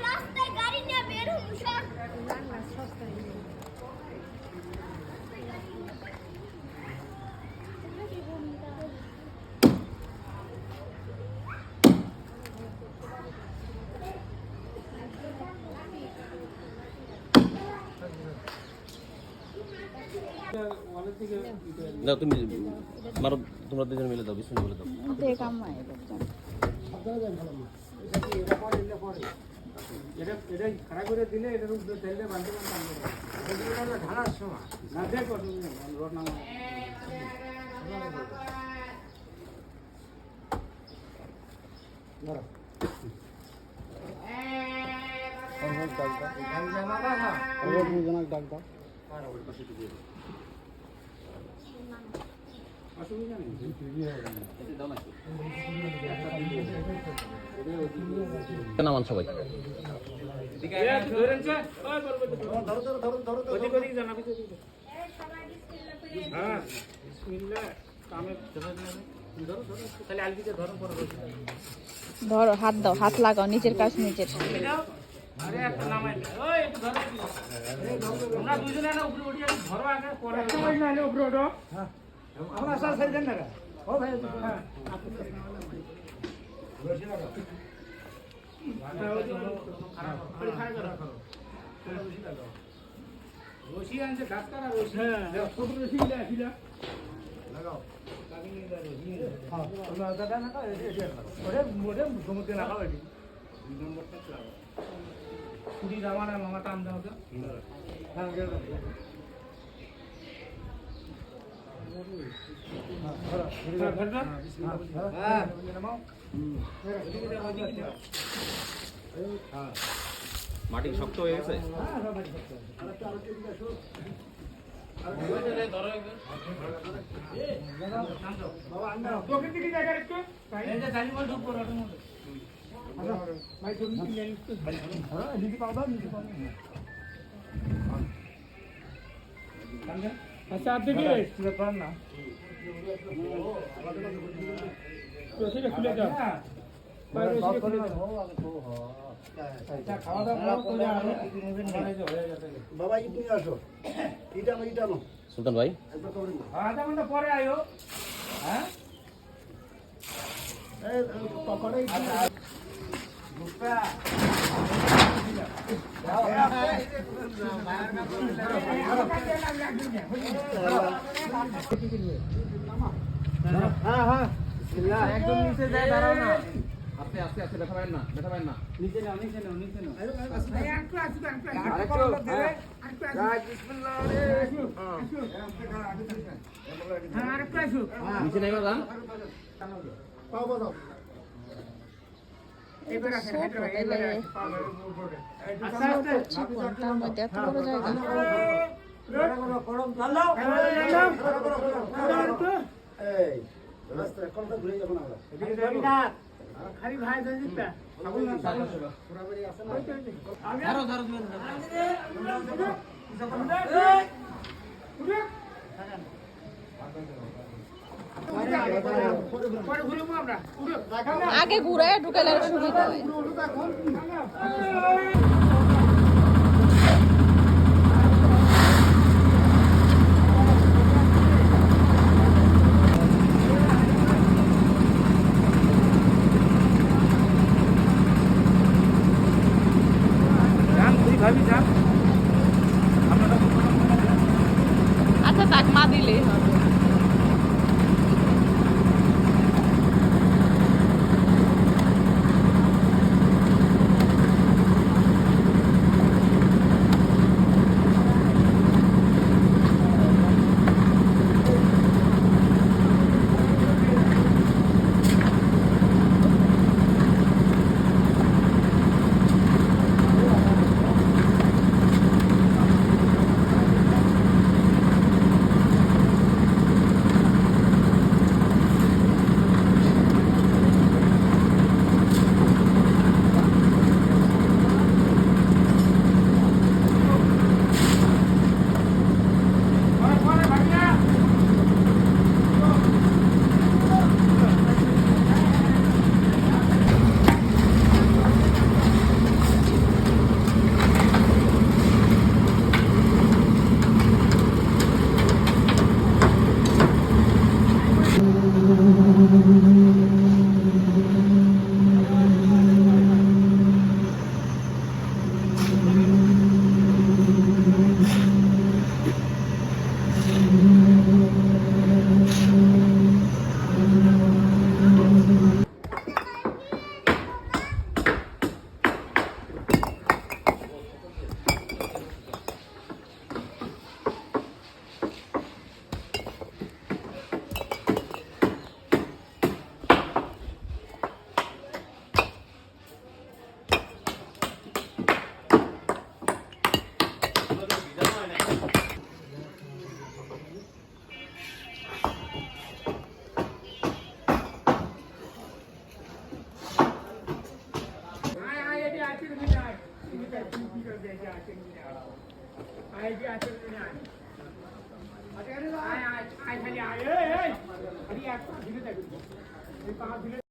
রাস্তায় গাড়ি নিয়ে বের হবো সব দাও তুমি মারো, তোমরা দুজন মিলে দাও, বিষ্ণু বলে দাও। এটা খারাপ করে দিলে এটার উপরে তেলে বাঁধতে ঢালার সময় না দেখো রোড নামা নামান সবাই। ধরো, হাত দাও, হাত লাগাও, নিজের কাজ নিজের। রশি আনছে ঘাস কাটা রশি, ছোট রশি লাগাও সমুদ্রে লাগাও এটি ছুটি যাওয়া না মামা টান দাও তো মাটি শক্ত হয়ে গেছে। আচ্ছা আপনি কি না রশিটা খুলে যাও, খাওয়া দাওয়া করে বাবা তুমি আসো, এটা সুলতান ভাই আধা ঘন্টা পরে আয়ো। হ্যাঁ একদম নিচে যায়, দাঁড়াও না, আস্তে আস্তে আস্তে, ব্যথা পাবেন না, ব্যথা পাবেন না। নিচে নাও, নিচে নাও, নিচে নাও। নিচে নেই বাবা। ঘন্টার মধ্যে এত বড় জায়গা। খালি ভাই আগে ঘুরায় ঢুকালে সুবিধা হয়। আচ্ছা তাক মা দিলেই হবে। আয় যে আছে আয় আয় আয় আয় খালি আয় এই আরে এক পা ধীরে দেখো এই পা ধীরে